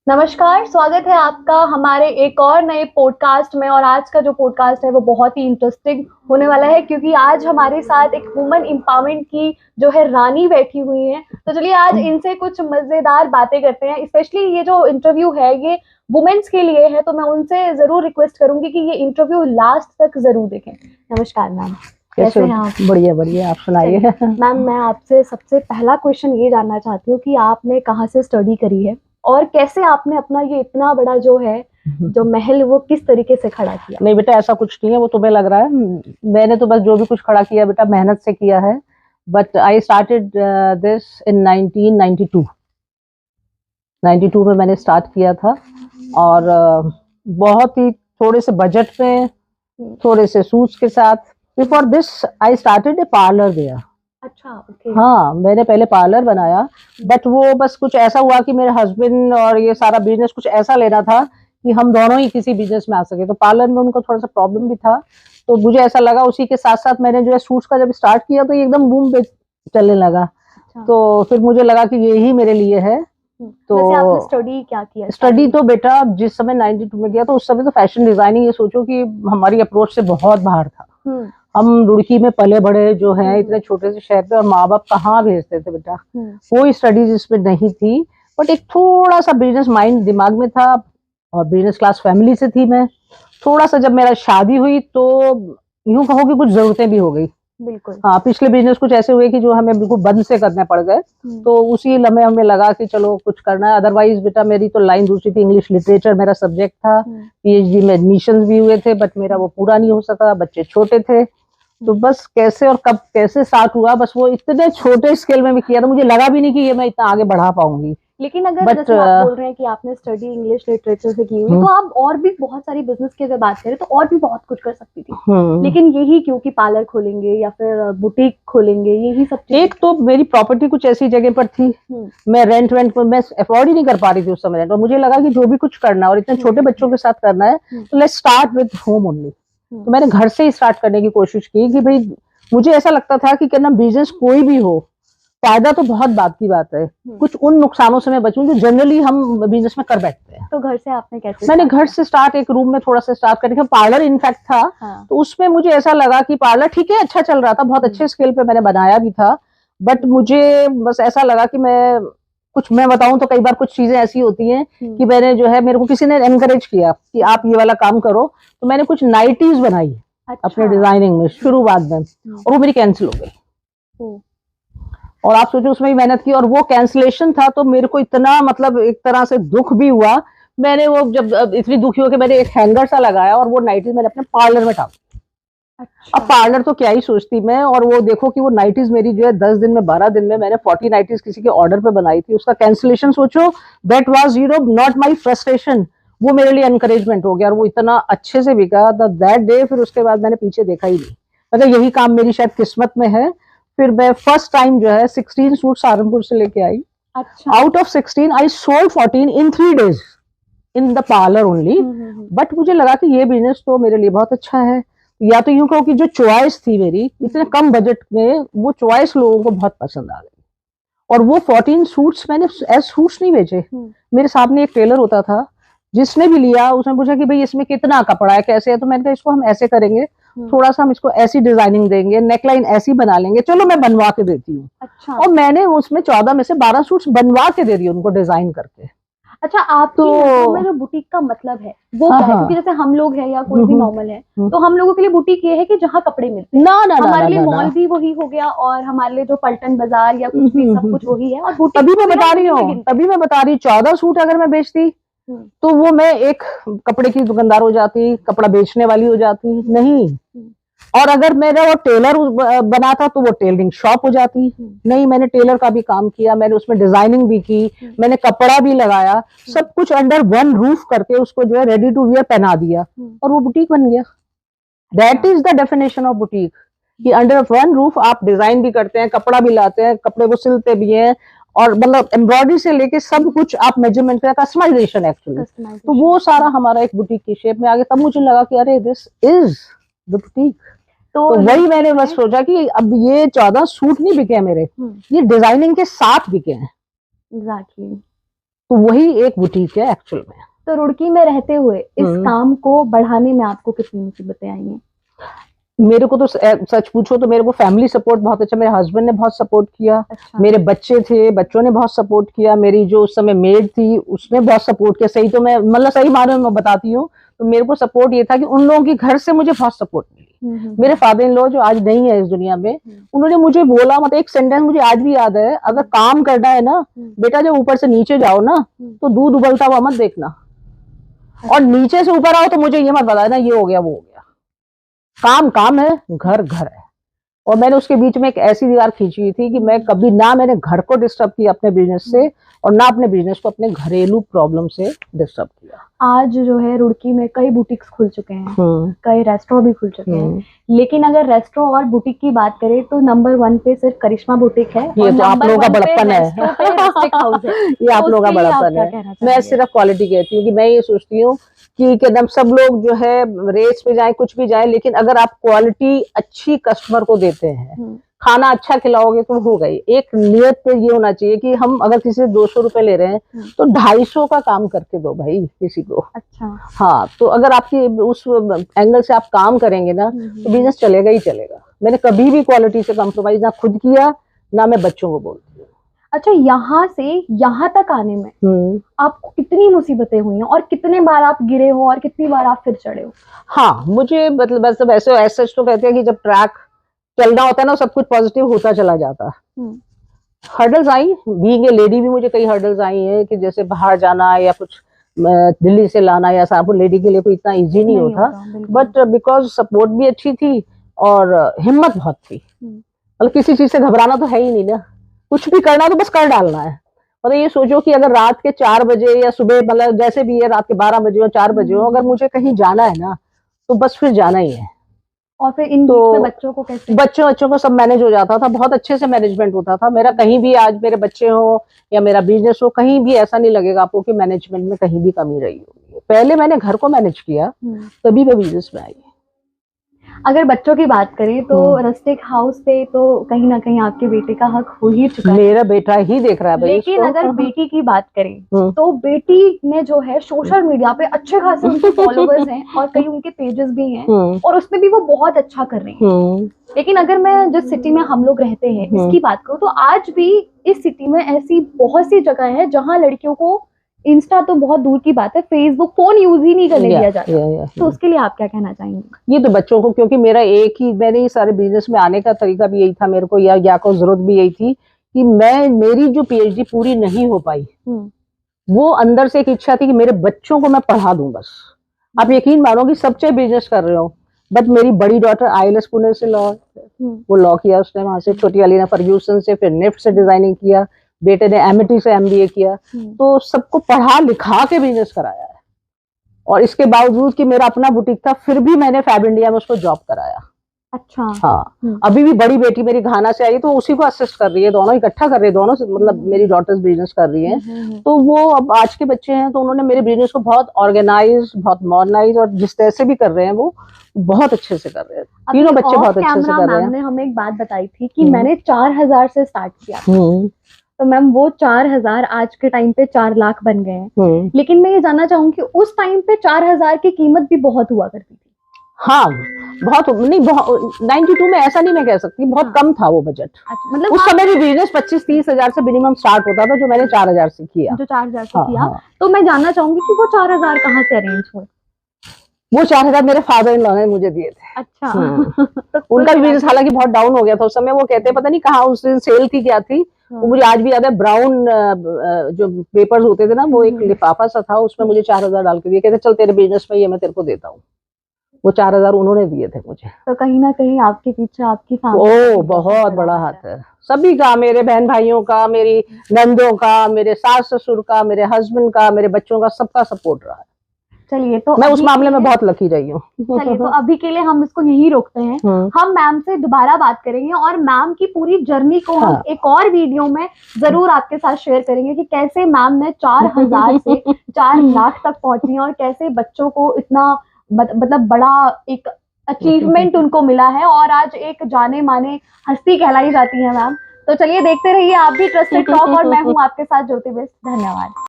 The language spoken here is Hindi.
नमस्कार, स्वागत है आपका हमारे एक और नए पॉडकास्ट में। और आज का जो पॉडकास्ट है वो बहुत ही इंटरेस्टिंग होने वाला है, क्योंकि आज हमारे साथ एक वुमेन एम्पावरमेंट की जो है रानी बैठी हुई हैं। तो चलिए आज इनसे कुछ मजेदार बातें करते हैं। स्पेशली ये जो इंटरव्यू है ये वुमेन्स के लिए है, तो मैं उनसे जरूर रिक्वेस्ट करूंगी कि ये इंटरव्यू लास्ट तक जरूर देखें। नमस्कार मैम, कैसे हैं आप? बढ़िया बढ़िया, आप सुनाइए। मैम, मैं आपसे सबसे पहला क्वेश्चन ये जानना चाहती हूँ कि आपने कहाँ से स्टडी करी है और कैसे आपने अपना ये इतना बड़ा जो है जो महल वो किस तरीके से खड़ा किया? नहीं बेटा, ऐसा कुछ नहीं है, वो तुम्हें लग रहा है। मैंने तो बस जो भी कुछ खड़ा किया बेटा मेहनत से किया है। But I started this in 1992। 92 में मैंने स्टार्ट किया था। और बहुत ही थोड़े से बजट में, थोड़े से सूट्स के साथ। Before this I started a parlour there. अच्छा, ओके। हाँ, मैंने पहले पार्लर बनाया। बट वो बस कुछ ऐसा हुआ कि मेरे हस्बैंड और ये सारा बिजनेस कुछ ऐसा लेना था कि हम दोनों ही किसी बिजनेस में आ सके। तो पार्लर में उनको थोड़ा सा प्रॉब्लम भी था। तो मुझे ऐसा लगा, उसी के साथ साथ मैंने जो है सूट्स का जब स्टार्ट किया तो ये एकदम बूम पे चलने लगा। अच्छा। तो फिर मुझे लगा कि ये ही मेरे लिए है। तो वैसे आपने स्टडी क्या किया? स्टडी तो बेटा जिस समय 92 में किया तो उस समय तो फैशन डिजाइनिंग, ये सोचो कि हमारी अप्रोच से बहुत बाहर था। हम रुड़की में पले बड़े जो हैं इतने छोटे से शहर पे, और माँ बाप कहाँ भेजते थे बेटा। कोई स्टडीज इसमें नहीं थी। बट एक थोड़ा सा बिजनेस माइंड दिमाग में था, और बिजनेस क्लास फैमिली से थी मैं। थोड़ा सा जब मेरा शादी हुई तो यूं कहो कि कुछ जरूरतें भी हो गई। बिल्कुल। हाँ, पिछले बिजनेस कुछ ऐसे हुए कि जो हमें बिल्कुल बंद से करने पड़ गए। तो उसी लम्हे हमें लगा कि चलो कुछ करना है। अदरवाइज बेटा मेरी तो लाइन दूसरी थी, इंग्लिश लिटरेचर मेरा सब्जेक्ट था। पीएचडी में एडमिशन भी हुए थे, बट मेरा वो पूरा नहीं हो सका, बच्चे छोटे थे। तो बस कैसे और कब कैसे स्टार्ट हुआ, बस वो इतने छोटे स्केल में भी किया था, मुझे लगा भी नहीं कि ये मैं इतना आगे बढ़ा पाऊंगी। लेकिन अगर जैसे आप बोल रहे हैं कि आपने स्टडी इंग्लिश लिटरेचर से की हुई, तो आप और भी बहुत सारी बिजनेस की अगर बात करें तो और भी बहुत कुछ कर सकती थी। लेकिन यही क्यों कि पार्लर खोलेंगे या फिर बुटीक खोलेंगे, यही सब चीजें? एक तो मेरी प्रॉपर्टी कुछ ऐसी जगह पर थी, मैं रेंट मैं अफोर्ड ही नहीं कर पा रही थी उस समय रेंट। और मुझे लगा कि जो भी कुछ करना है और इतने छोटे बच्चों के साथ करना है तो let's start with home only. तो मैंने घर से ही स्टार्ट करने की कोशिश की कि भाई मुझे ऐसा लगता था कि करना बिजनेस कोई भी हो, फायदा तो बहुत बात की बात है, कुछ उन नुकसानों से मैं बचूं जो जनरली हम बिजनेस में कर बैठते हैं। तो घर से आपने कैसे? मैंने घर से स्टार्ट, एक रूम में थोड़ा सा स्टार्ट करके, पार्लर इनफैक्ट था। हाँ। तो उसमें मुझे ऐसा लगा कि पार्लर ठीक है, अच्छा चल रहा था, बहुत अच्छे स्केल पे मैंने बनाया भी था। बट मुझे बस ऐसा लगा कि मैं बताऊं तो कई बार कुछ चीजें ऐसी होती हैं कि मैंने जो है, मेरे को किसी ने एनकरेज किया कि आप ये वाला काम करो। तो मैंने कुछ नाइटीज बनाई अपने डिजाइनिंग में शुरुआत में, और वो मेरी कैंसिल हो गई। और आप सोचो उसमें ही मेहनत की और वो कैंसिलेशन था, तो मेरे को इतना मतलब एक तरह से दुख भी हुआ। मैंने वो जब इतनी दुखी हो के मैंने एक हैंगर सा लगाया और वो नाइटीज मैंने अपने पार्लर में टांग। अच्छा। अब पार्लर तो क्या ही सोचती मैं, और वो देखो कि वो नाइटीज मेरी जो है 10 दिन में 12 दिन में मैंने 40 नाइटीज किसी के ऑर्डर पे बनाई थी, उसका कैंसिलेशन सोचो। That was not my frustration, वो मेरे लिए एनकरेजमेंट हो गया, और वो इतना अच्छे से बिका दैट डे। फिर उसके बाद मैंने पीछे देखा ही नहीं, मतलब यही काम मेरी शायद किस्मत में है। फिर मैं फर्स्ट टाइम जो है 16 सूट सहारनपुर से लेके आई। अच्छा। Out of 16 I sold 14 in 3 days in the parlour only. But मुझे लगा कि ये बिजनेस तो मेरे लिए बहुत अच्छा है। या तो यूं कहो कि जो चॉइस थी मेरी इतने कम बजट में, वो चॉइस लोगों को बहुत पसंद आ गई। और वो 14 सूट्स मैंने एज सूट्स नहीं बेचे। मेरे सामने एक टेलर होता था, जिसने भी लिया उसने पूछा कि भाई इसमें कितना कपड़ा है, कैसे है। तो मैंने कहा इसको हम ऐसे करेंगे, थोड़ा सा हम इसको ऐसी डिजाइनिंग देंगे, नेकलाइन ऐसी बना लेंगे, चलो मैं बनवा के देती हूँ। अच्छा। और मैंने उसमें 14 में से 12 सूट्स बनवा के दे दिए उनको डिजाइन करके। अच्छा, आपकी तो जो बुटीक का मतलब है वो क्या है? क्योंकि जैसे हम लोग हैं या कोई भी नॉर्मल है, तो हम लोगों के लिए बुटीक ये है कि जहाँ कपड़े मिलते हैं। हमारे लिए मॉल भी वही हो गया, और हमारे लिए जो पलटन बाजार या कुछ भी सब कुछ वही है। और बुटीक तभी मैं बता रही हूँ 14 सूट अगर मैं बेचती तो वो मैं एक कपड़े की दुकानदार हो जाती, कपड़ा बेचने वाली हो जाती नहीं। और अगर मेरा वो टेलर बना था तो वो टेलरिंग शॉप हो जाती नहीं। मैंने टेलर का भी काम किया, मैंने उसमें डिजाइनिंग भी की, मैंने कपड़ा भी लगाया, सब कुछ अंडर वन रूफ करके उसको जो है रेडी टू वियर पहना दिया, और वो बुटीक बन गया। That is the definition of boutique, कि अंडर वन रूफ आप डिजाइन भी करते हैं, कपड़ा भी लाते हैं, कपड़े को सिलते भी हैं, और मतलब एम्ब्रॉयडरी से लेके सब कुछ आप मेजरमेंट का कस्टमाइजेशन एक्चुअली। तो वो सारा हमारा एक बुटीक की शेप में आ गया। तब मुझे लगा कि अरे दिस इज द बुटीक। तो वही मैंने बस सोचा कि अब ये 14 सूट नहीं बिके मेरे, ये डिजाइनिंग के साथ बिके हैं। एग्जैक्टली। तो वही एक बुटीक है एक्चुअल में। तो रुड़की में रहते हुए इस काम को बढ़ाने में आपको कितनी मुसीबतें आई हैं? मेरे को तो सच पूछो तो मेरे को फैमिली सपोर्ट बहुत अच्छा, मेरे हस्बैंड ने बहुत सपोर्ट किया। अच्छा। मेरे बच्चे थे, बच्चों ने बहुत सपोर्ट किया। मेरी जो उस समय मेड थी उसने बहुत सपोर्ट किया। सही तो मैं मतलब सही मानो मैं बताती हूँ, तो मेरे को सपोर्ट ये था कि उन लोगों के घर से मुझे बहुत सपोर्ट मिली। मेरे फादर इन लॉ जो आज नहीं है इस दुनिया में, उन्होंने मुझे बोला, मतलब एक सेंटेंस मुझे आज भी याद है, अगर काम करना है ना बेटा, जब ऊपर से नीचे जाओ ना तो दूध उबलता हुआ मत देखना, और नीचे से ऊपर आओ तो मुझे ये मत बताना ये हो गया वो हो गया। काम काम है, घर घर है। और मैंने उसके बीच में एक ऐसी दीवार खींची हुई थी कि मैं कभी ना मैंने घर को डिस्टर्ब किया अपने बिजनेस से, और ना अपने बिजनेस को अपने घरेलू प्रॉब्लम से डिस्टर्ब किया। आज जो है रुड़की में कई बुटीक्स खुल चुके हैं, कई रेस्टोरेंट भी खुल चुके हैं, लेकिन अगर रेस्टोरेंट और बुटीक की बात करें तो नंबर 1 पे सिर्फ करिश्मा बुटीक है। ये तो आप लोगों का बड़प्पन है। ये आप लोगों का बड़प्पन है। मैं सिर्फ क्वालिटी कहती हूँ कि मैं ये सोचती हूँ कि एकदम सब लोग जो है रेस पे जाए, कुछ भी जाए, लेकिन अगर आप क्वालिटी अच्छी कस्टमर को देते हैं, खाना अच्छा खिलाओगे तो हो गई। एक नियत पे ये होना चाहिए कि हम अगर किसी से 200 रुपए ले रहे हैं तो 250 का काम करके दो भाई किसी को। अच्छा। हाँ, तो अगर आपकी उस एंगल से आप काम करेंगे ना तो बिजनेस चलेगा ही चलेगा। मैंने कभी भी क्वालिटी से कॉम्प्रोमाइज ना खुद किया, ना मैं बच्चों को बोलती हूँ। अच्छा, यहाँ से यहाँ तक आने में आपको कितनी मुसीबतें हुई हैं, और कितने बार आप गिरे हो, और कितनी बार आप फिर चढ़े हो? हाँ, मुझे मतलब वैसे ऐसे तो कहते हैं कि जब ट्रैक चलना होता है ना सब कुछ पॉजिटिव होता चला जाता है। Hurdles I, being a lady भी मुझे कई हर्डल्स आई है कि जैसे बाहर जाना या कुछ दिल्ली से लाना या सारा लेडी के लिए कोई इतना इजी नहीं होता, बट बिकॉज सपोर्ट भी अच्छी थी और हिम्मत बहुत थी। मतलब किसी चीज से घबराना तो है ही नहीं ना, कुछ भी करना तो बस कर डालना है। मतलब ये सोचो कि अगर रात के 4 बजे या सुबह मतलब जैसे भी है रात के 12 बजे हो 4 बजे हो, अगर मुझे कहीं जाना है ना तो बस फिर जाना ही है। और फिर इन बीच में बच्चों को कैसे? बच्चों को सब मैनेज हो जाता था, बहुत अच्छे से मैनेजमेंट होता था मेरा। कहीं भी आज मेरे बच्चे हो या मेरा बिजनेस हो, कहीं भी ऐसा नहीं लगेगा आपको कि मैनेजमेंट में कहीं भी कमी रही होगी। पहले मैंने घर को मैनेज किया तभी मैं बिजनेस में आई। अगर बच्चों की बात करें तो रस्टिक हाउस पे तो कहीं ना कहीं आपके बेटे का हक हो ही चुका है। मेरा बेटा ही देख रहा है भाई। लेकिन अगर बेटी की बात करें तो बेटी ने जो है सोशल मीडिया पे अच्छे खासे उनके फॉलोवर्स हैं और कई उनके पेजेस भी हैं, और उसमें भी वो बहुत अच्छा कर रही हैं। लेकिन अगर मैं जिस सिटी में हम लोग रहते हैं इसकी बात करूँ तो आज भी इस सिटी में ऐसी बहुत सी जगह है जहाँ लड़कियों को, इंस्टा तो बहुत दूर की बात है, फेसबुक फोन यूज ही नहीं करने दिया जाता। तो उसके लिए आप क्या कहना चाहेंगे? ये तो बच्चों को, क्योंकि मेरा एक ही, मैंने ये सारे बिजनेस में आने का तरीका भी यही था मेरे को, या को जरूरत भी यही थी कि मेरी जो पीएचडी पूरी नहीं हो पाई, वो अंदर से एक इच्छा थी कि मेरे बच्चों को मैं पढ़ा दूं बस। आप यकीन मानोगे सब चाहे बिजनेस कर रहे हो, बट मेरी बड़ी डॉटर IELTS पुणे से वो लॉ किया उसने, वहां से छोटी वाली ने फर्ग्यूसन से, फिर निफ्ट से डिजाइनिंग किया, बेटे ने MIT से MBA किया। तो सबको पढ़ा लिखा के बिजनेस कराया है। और इसके बावजूद कि मेरा अपना बुटीक था, फिर भी मैंने फैब इंडिया में उसको जॉब कराया। अच्छा। हाँ, अभी भी बड़ी बेटी मेरी घाना से आई तो उसी को असिस्ट कर रही है, दोनों इकट्ठा कर रही है, दोनों मतलब मेरी डॉटर्स बिजनेस कर रही हैं। तो वो अब आज के बच्चे हैं तो उन्होंने मेरे बिजनेस को बहुत ऑर्गेनाइज, बहुत मॉडर्नाइज और जिस तरह से भी कर रहे हैं वो बहुत अच्छे से कर रहे हैं। तीनों बच्चे बहुत अच्छे से कर रहे हैं। मैम ने हमें एक बात बताई थी कि मैंने 4000 से स्टार्ट किया, तो मैम वो 4000 आज के टाइम पे 4 लाख बन गए हैं। लेकिन मैं ये जानना चाहूंगी उस टाइम पे 4000 की कीमत भी बहुत हुआ करती थी। हाँ, बहुत नहीं, 92 में ऐसा नहीं मैं कह सकती, बहुत कम था वो बजट। अच्छा, मतलब उस समय भी बिजनेस 25-30 हजार से मिनिमम स्टार्ट होता था, जो मैंने 4000 से किया। जो 4000 से किया। तो मैं जानना चाहूंगी कि वो 4000 कहाँ से अरेंज हुए? वो 4000 मेरे फादर इन लॉ ने मुझे दिए थे। अच्छा। तो उनका भी बिजनेस हालांकि बहुत डाउन हो गया था उस समय। वो कहते हैं पता नहीं कहाँ उस दिन सेल थी क्या थी, वो मुझे आज भी याद है। ब्राउन जो पेपर्स होते थे ना, वो एक लिफाफा सा था, उसमें मुझे 4000 डाल के दिए, कहते चल तेरे बिजनेस में ये मैं तेरे को देता हूँ। वो 4000 उन्होंने दिए थे मुझे। तो कहीं ना कहीं आपके पीछे आपकी फैमिली बहुत बड़ा हाथ है सभी का, मेरे बहन भाइयों का, मेरी नंदों का, मेरे सास ससुर का, मेरे हस्बैंड का, मेरे बच्चों का, सबका सपोर्ट रहा है। चलिए, तो मैं उस मामले में बहुत लकी रही हूँ। चलिए, तो अभी के लिए हम इसको यही रोकते हैं। हम मैम से दोबारा बात करेंगे और मैम की पूरी जर्नी को हम एक और वीडियो में जरूर आपके साथ शेयर करेंगे कि कैसे मैम ने 4000 से 4 लाख तक पहुंची और कैसे बच्चों को इतना मतलब बड़ा एक अचीवमेंट उनको मिला है और आज एक जाने माने हस्ती कहलाई जाती है मैम। तो चलिए देखते रहिए आप भी ट्रस्टेड टॉक, और मैं हूँ आपके साथ ज्योति बिष्ट। धन्यवाद।